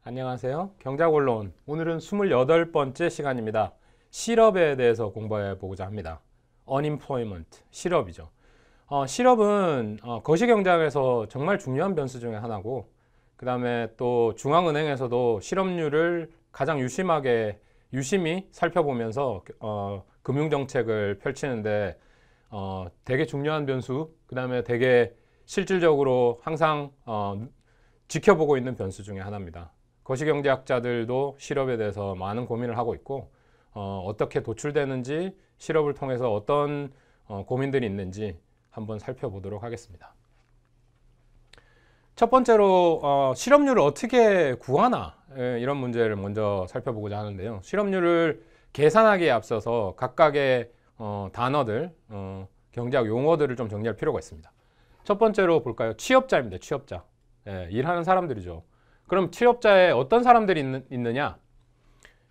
안녕하세요. 경제학원론. 오늘은 28번째 시간입니다. 실업에 대해서 공부해 보고자 합니다. unemployment, 실업이죠. 실업은 거시경제학에서 정말 중요한 변수 중에 하나고, 그 다음에 또 중앙은행에서도 실업률을 가장 유심히 살펴보면서 금융정책을 펼치는데 되게 중요한 변수, 그 다음에 되게 실질적으로 항상 지켜보고 있는 변수 중에 하나입니다. 거시경제학자들도 실업에 대해서 많은 고민을 하고 있고 어떻게 도출되는지, 실업을 통해서 어떤 고민들이 있는지 한번 살펴보도록 하겠습니다. 첫 번째로 실업률을 어떻게 구하나, 이런 문제를 먼저 살펴보고자 하는데요. 실업률을 계산하기에 앞서서 각각의 단어들, 경제학 용어들을 좀 정리할 필요가 있습니다. 첫 번째로 볼까요? 취업자입니다. 취업자. 일하는 사람들이죠. 그럼 취업자에 어떤 사람들이 있느냐?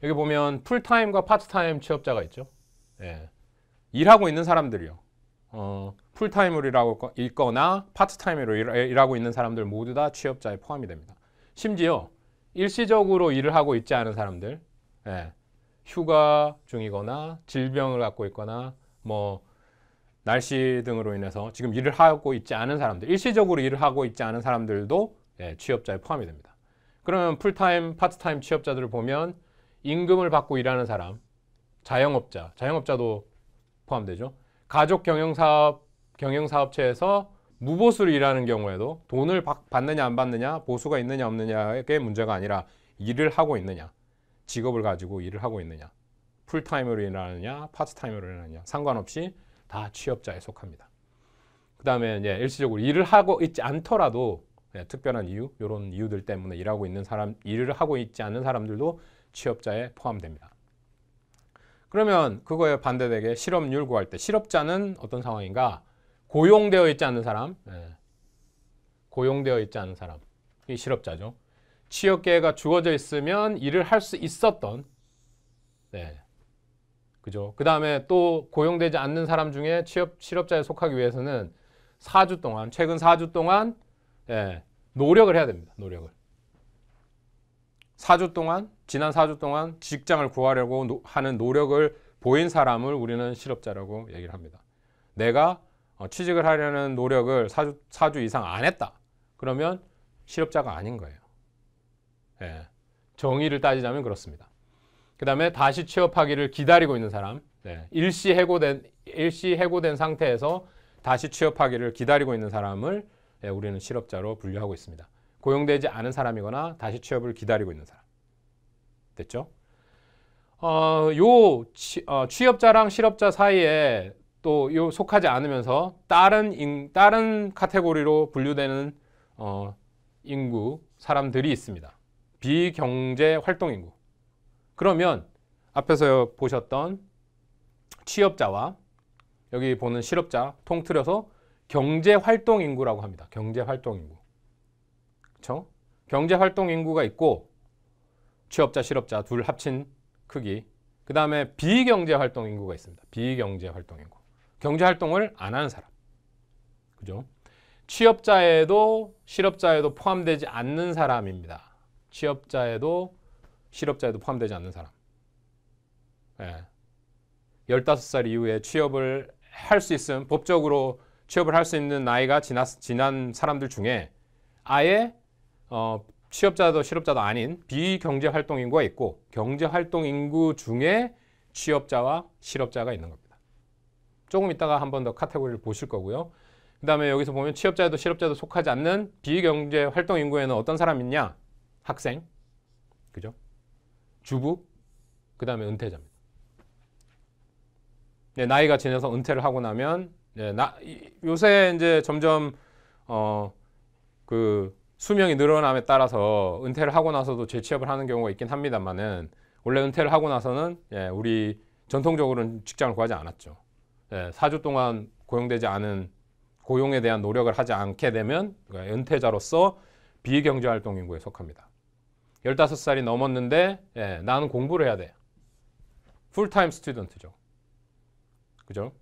여기 보면 풀타임과 파트타임 취업자가 있죠. 일하고 있는 사람들이요. 풀타임으로 있거나 파트타임으로 일하고 있는 사람들 모두 다 취업자에 포함이 됩니다. 심지어 일시적으로 일을 하고 있지 않은 사람들, 휴가 중이거나 질병을 갖고 있거나 뭐 날씨 등으로 인해서 지금 일을 하고 있지 않은 사람들, 일시적으로 일을 하고 있지 않은 사람들도 취업자에 포함이 됩니다. 그러면 풀타임, 파트타임 취업자들을 보면 임금을 받고 일하는 사람, 자영업자도 포함되죠. 가족 경영사업체에서 무보수로 일하는 경우에도 돈을 받느냐 안 받느냐, 보수가 있느냐 없느냐의 문제가 아니라 일을 하고 있느냐, 직업을 가지고 일을 하고 있느냐, 풀타임으로 일하느냐, 파트타임으로 일하느냐 상관없이 다 취업자에 속합니다. 그 다음에 이제 일시적으로 일을 하고 있지 않더라도 특별한 이유, 이런 이유들 때문에 일을 하고 있지 않는 사람들도 취업자에 포함됩니다. 그러면 그거에 반대되게 실업률 구할 때 실업자는 어떤 상황인가? 고용되어 있지 않는 사람, 고용되어 있지 않은 사람, 이 실업자죠. 취업 기회가 주어져 있으면 일을 할 수 있었던, 그죠? 그 다음에 또 고용되지 않는 사람 중에 실업자에 속하기 위해서는 최근 4주 동안 노력을 해야 됩니다. 지난 4주 동안 직장을 구하려고 하는 노력을 보인 사람을 우리는 실업자라고 얘기를 합니다. 내가 취직을 하려는 노력을 4주 이상 안 했다. 그러면 실업자가 아닌 거예요. 정의를 따지자면 그렇습니다. 그 다음에 다시 취업하기를 기다리고 있는 사람, 일시 해고된 상태에서 다시 취업하기를 기다리고 있는 사람을 우리는 실업자로 분류하고 있습니다. 고용되지 않은 사람이거나 다시 취업을 기다리고 있는 사람. 됐죠? 취업자랑 실업자 사이에 또 속하지 않으면서 다른 카테고리로 분류되는 인구, 사람들이 있습니다. 비경제 활동 인구. 그러면 앞에서 보셨던 취업자와 여기 보는 실업자 통틀어서 경제활동 인구라고 합니다. 경제활동 인구. 그렇죠? 경제활동 인구가 있고 취업자, 실업자 둘 합친 크기. 그 다음에 비경제활동 인구가 있습니다. 비경제활동 인구. 경제활동을 안 하는 사람. 그죠? 취업자에도 실업자에도 포함되지 않는 사람입니다. 취업자에도 실업자에도 포함되지 않는 사람. 15살 이후에 취업을 할 수 있음, 법적으로 취업을 할 수 있는 나이가 지난 사람들 중에 아예 취업자도 실업자도 아닌 비경제활동 인구가 있고 경제활동 인구 중에 취업자와 실업자가 있는 겁니다. 조금 이따가 한 번 더 카테고리를 보실 거고요. 그 다음에 여기서 보면 취업자에도 실업자도 속하지 않는 비경제활동 인구에는 어떤 사람이 있냐? 학생, 그죠? 주부, 그 다음에 은퇴자입니다. 나이가 지나서 은퇴를 하고 나면 요새 이제 점점 그 수명이 늘어남에 따라서 은퇴를 하고 나서도 재취업을 하는 경우가 있긴 합니다만은 원래 은퇴를 하고 나서는 우리 전통적으로는 직장을 구하지 않았죠. 4주 동안 고용되지 않은 고용에 대한 노력을 하지 않게 되면 은퇴자로서 비경제활동 인구에 속합니다. 15살이 넘었는데 나는 공부를 해야 돼. 풀타임 스튜던트죠. 그죠?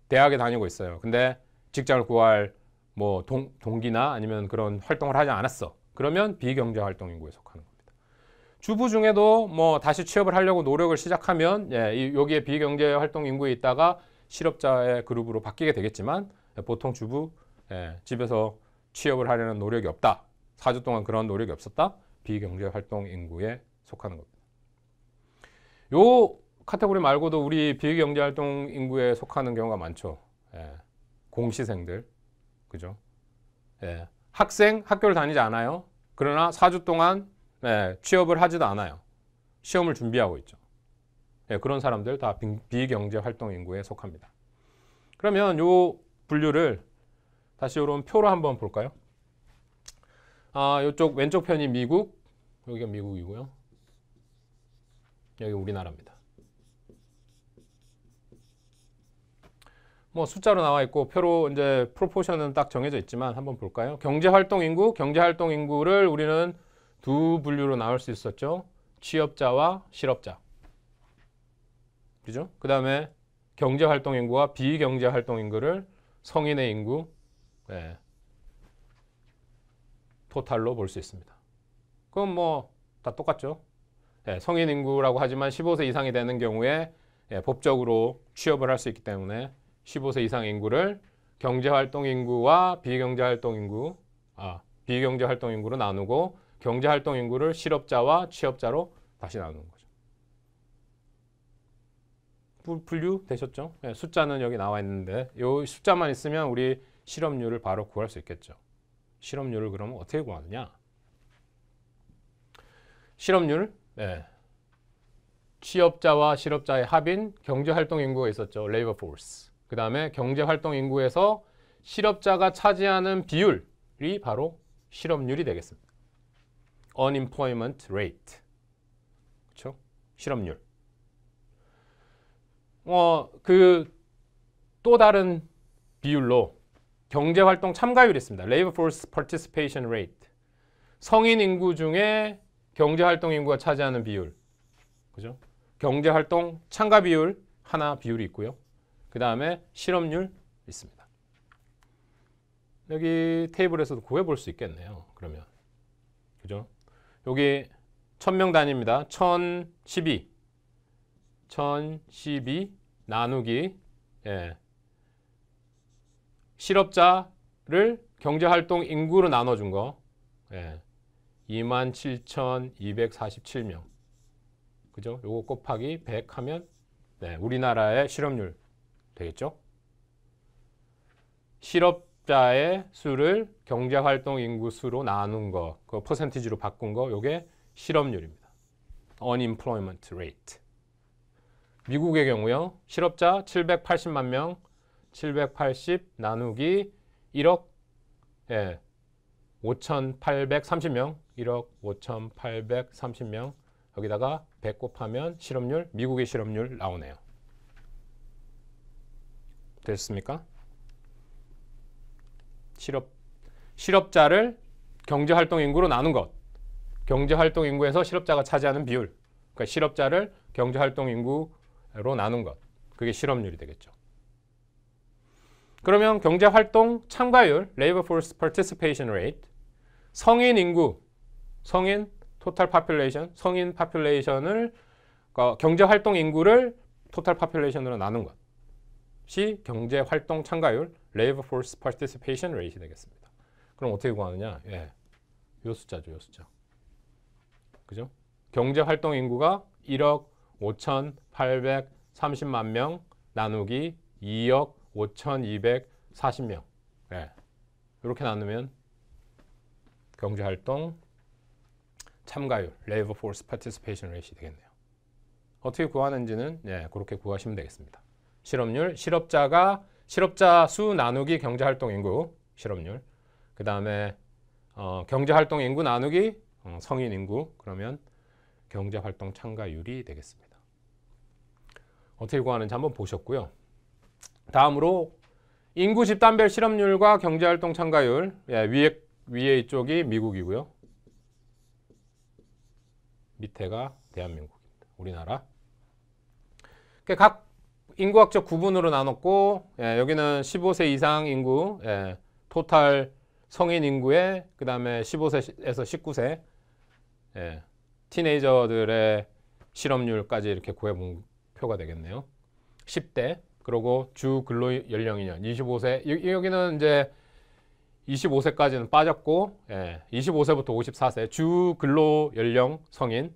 대학에 다니고 있어요. 근데 직장을 구할 뭐 동기나 아니면 그런 활동을 하지 않았어. 그러면 비경제활동 인구에 속하는 겁니다. 주부 중에도 뭐 다시 취업을 하려고 노력을 시작하면 여기에 비경제 활동 인구에 있다가 실업자의 그룹으로 바뀌게 되겠지만 보통 주부 집에서 취업을 하려는 노력이 없다. 4주 동안 그런 노력이 없었다. 비경제 활동 인구에 속하는 겁니다. 요 카테고리 말고도 우리 비경제 활동 인구에 속하는 경우가 많죠. 공시생들, 그죠? 학생, 학교를 다니지 않아요. 그러나 4주 동안 취업을 하지도 않아요. 시험을 준비하고 있죠. 그런 사람들 다 비경제 활동 인구에 속합니다. 그러면 요 분류를 다시 이런 표로 한번 볼까요? 이쪽 왼쪽 편이 미국, 여기가 미국이고요. 여기 우리나라입니다. 뭐 숫자로 나와 있고 표로 이제 프로포션은 딱 정해져 있지만 한번 볼까요? 경제 활동 인구를 우리는 두 분류로 나눌 수 있었죠. 취업자와 실업자. 그죠? 그 다음에 경제 활동 인구와 비경제 활동 인구를 성인의 인구, 토탈로 볼 수 있습니다. 그럼 뭐 다 똑같죠. 성인 인구라고 하지만 15세 이상이 되는 경우에 법적으로 취업을 할 수 있기 때문에 15세 이상 인구를 경제 활동 인구와 비경제 활동 인구로 나누고 경제 활동 인구를 실업자와 취업자로 다시 나누는 거죠. 분류 되셨죠? 숫자는 여기 나와 있는데 이 숫자만 있으면 우리 실업률을 바로 구할 수 있겠죠. 실업률을 그러면 어떻게 구하느냐? 실업률, 취업자와 실업자의 합인 경제활동 인구가 있었죠. labor force. 그 다음에 경제활동 인구에서 실업자가 차지하는 비율이 바로 실업률이 되겠습니다. unemployment rate. 그렇죠? 실업률. 또 다른 비율로 경제활동 참가율이 있습니다. labor force participation rate. 성인 인구 중에 경제활동 인구가 차지하는 비율. 그죠? 경제활동 참가 비율 하나 비율이 있고요. 그 다음에 실업률 있습니다. 여기 테이블에서도 구해볼 수 있겠네요. 그러면. 그죠? 여기 1000명 단위입니다. 1012 나누기 실업자를 경제활동 인구로 나눠준 거 27,247명. 그죠? 요거 곱하기 100 하면 우리나라의 실업률 되겠죠? 실업자의 수를 경제활동 인구 수로 나눈 거, 그 퍼센티지로 바꾼 거, 요게 실업률입니다. unemployment rate. 미국의 경우요. 실업자 780만 명, 780 나누기 1억 5,830명, 1억 5,830명. 여기다가 100 곱하면 실업률, 미국의 실업률 나오네요. 됐습니까? 실업자를 경제활동 인구로 나눈 것. 경제활동 인구에서 실업자가 차지하는 비율. 그러니까 실업자를 경제활동 인구로 나눈 것. 그게 실업률이 되겠죠. 그러면 경제활동 참가율, labor force participation rate, 성인 인구, 성인 total population, 성인 population을 경제활동 인구를 total population으로 나눈 것이 경제활동 참가율, labor force participation rate이 되겠습니다. 그럼 어떻게 구하느냐? 요 숫자죠, 요 숫자. 그죠? 경제활동 인구가 1억 5,830만 명 나누기 2억 5,240명. 이렇게 나누면 경제활동 참가율, labor force participation rate이 되겠네요. 어떻게 구하는지는 그렇게 구하시면 되겠습니다. 실업률, 실업자 수 나누기 경제활동 인구, 실업률. 그 다음에 경제활동 인구 나누기 성인 인구, 그러면 경제활동 참가율이 되겠습니다. 어떻게 구하는지 한번 보셨고요. 다음으로 인구 집단별 실업률과 경제활동 참가율, 위에 이쪽이 미국이고요. 밑에가 대한민국입니다. 우리나라. 각 인구학적 구분으로 나눴고, 여기는 15세 이상 인구, 토탈 성인 인구에 그 다음에 15세에서 19세 티네이저들의 실업률까지 이렇게 구해본 표가 되겠네요. 10대, 그리고 주 근로 연령이년 25세, 여기는 이제 25세까지는 빠졌고, 25세부터 54세 주 근로 연령 성인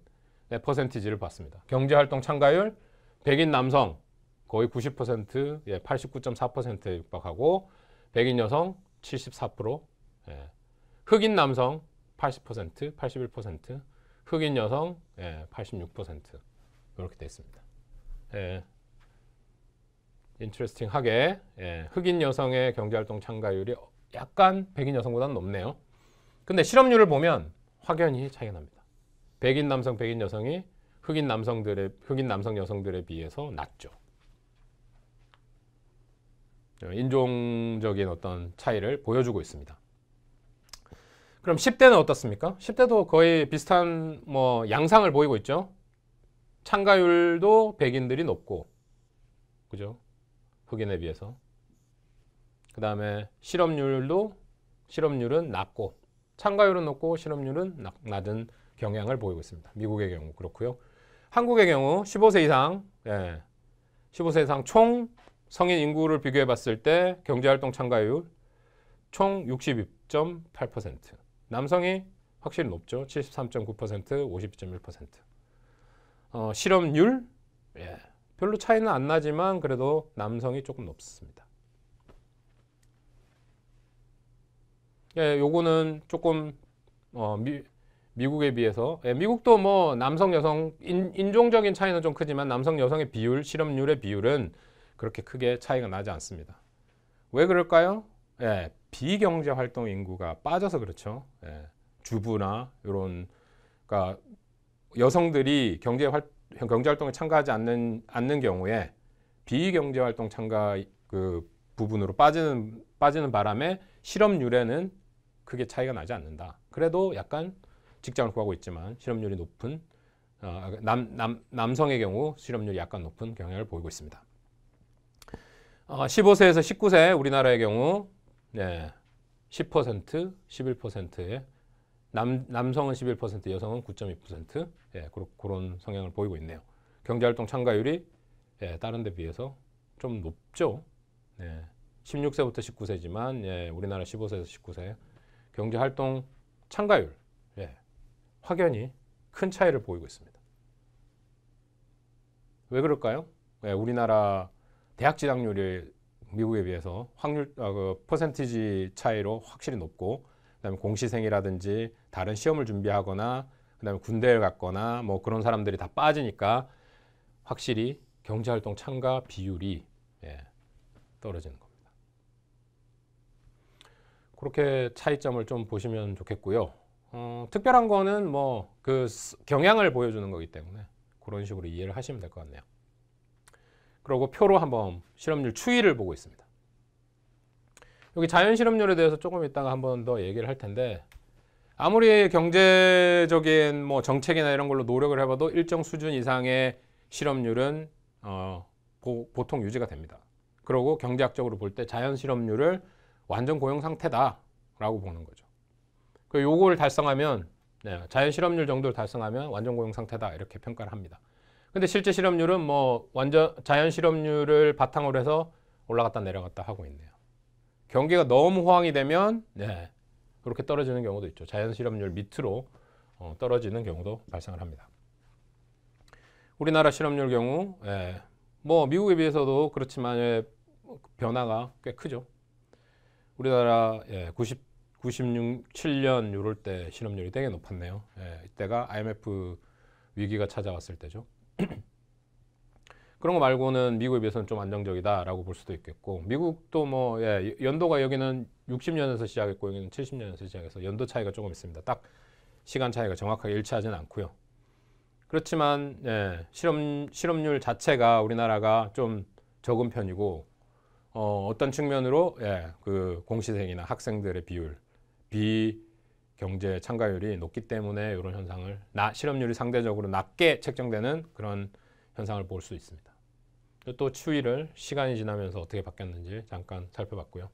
퍼센티지를 봤습니다. 경제활동 참가율, 백인 남성 거의 90%, 89.4%에 육박하고, 백인 여성 74%, 흑인 남성 80%, 81%, 흑인 여성 86% 이렇게 되어 있습니다. 인트레스팅하게 흑인 여성의 경제활동 참가율이 약간 백인 여성보다는 높네요. 근데 실업률을 보면 확연히 차이가 납니다. 백인 남성, 백인 여성이 흑인 남성 여성들에 비해서 낮죠. 인종적인 어떤 차이를 보여주고 있습니다. 그럼 10대는 어떻습니까? 10대도 거의 비슷한 뭐 양상을 보이고 있죠. 참가율도 백인들이 높고, 그죠? 흑인에 비해서. 그 다음에 실업률은 낮고, 참가율은 높고 실업률은 낮은 경향을 보이고 있습니다. 미국의 경우 그렇고요. 한국의 경우 15세 이상, 15세 이상 총 성인 인구를 비교해 봤을 때 경제활동 참가율 총 62.8%. 남성이 확실히 높죠. 73.9%, 52.1%. 실업률, 별로 차이는 안 나지만 그래도 남성이 조금 높습니다. 요거는 조금 미국에 비해서, 미국도 뭐 남성 여성 인종적인 차이는 좀 크지만 남성 여성의 비율, 실업률의 비율은 그렇게 크게 차이가 나지 않습니다. 왜 그럴까요? 비경제 활동 인구가 빠져서 그렇죠. 주부나 이런, 그러니까 여성들이 경제 활동에 참가하지 않는 경우에 비경제 활동 참가 그 부분으로 빠지는 바람에 실업률에는 크게 차이가 나지 않는다. 그래도 약간 직장을 구하고 있지만 실업률이 높은, 남성의 경우 실업률이 약간 높은 경향을 보이고 있습니다. 15세에서 19세 우리나라의 경우 10%, 11%의 남성은 11%, 여성은 9.2%, 그런 성향을 보이고 있네요. 경제활동 참가율이 다른 데 비해서 좀 높죠. 16세부터 19세지만 우리나라 15세에서 19세 경제활동 참가율 확연히 큰 차이를 보이고 있습니다. 왜 그럴까요? 우리나라 대학 진학률이 미국에 비해서 퍼센티지 차이로 확실히 높고, 그다음에 공시생이라든지 다른 시험을 준비하거나 그다음에 군대를 갔거나 뭐 그런 사람들이 다 빠지니까 확실히 경제활동 참가 비율이 떨어지는 겁니다. 그렇게 차이점을 좀 보시면 좋겠고요. 특별한 거는 뭐 그 경향을 보여주는 거기 때문에 그런 식으로 이해를 하시면 될 것 같네요. 그리고 표로 한번 실업률 추이를 보고 있습니다. 여기 자연 실업률에 대해서 조금 이따가 한번 더 얘기를 할 텐데, 아무리 경제적인 뭐 정책이나 이런 걸로 노력을 해봐도 일정 수준 이상의 실업률은 보통 유지가 됩니다. 그리고 경제학적으로 볼 때 자연 실업률을 완전 고용 상태다라고 보는 거죠. 그 요거를 달성하면, 자연 실업률 정도를 달성하면 완전 고용 상태다 이렇게 평가를 합니다. 근데 실제 실업률은 뭐 완전 자연 실업률을 바탕으로 해서 올라갔다 내려갔다 하고 있네요. 경기가 너무 호황이 되면 그렇게 떨어지는 경우도 있죠. 자연 실업률 밑으로 떨어지는 경우도 발생을 합니다. 우리나라 실업률 경우 뭐 미국에 비해서도 그렇지만 변화가 꽤 크죠. 우리나라 97년 이럴 때 실업률이 되게 높았네요. 이때가 IMF 위기가 찾아왔을 때죠. 그런 거 말고는 미국에 비해서는 좀 안정적이다라고 볼 수도 있겠고, 미국도 뭐 연도가 여기는 60년에서 시작했고 여기는 70년에서 시작해서 연도 차이가 조금 있습니다. 딱 시간 차이가 정확하게 일치하지는 않고요. 그렇지만 실업률 자체가 우리나라가 좀 적은 편이고, 어떤 측면으로 그 공시생이나 학생들의 비율, 비경제 참가율이 높기 때문에 이런 현상을, 실업률이 상대적으로 낮게 책정되는 그런 현상을 볼 수 있습니다. 또 추이를 시간이 지나면서 어떻게 바뀌었는지 잠깐 살펴봤고요.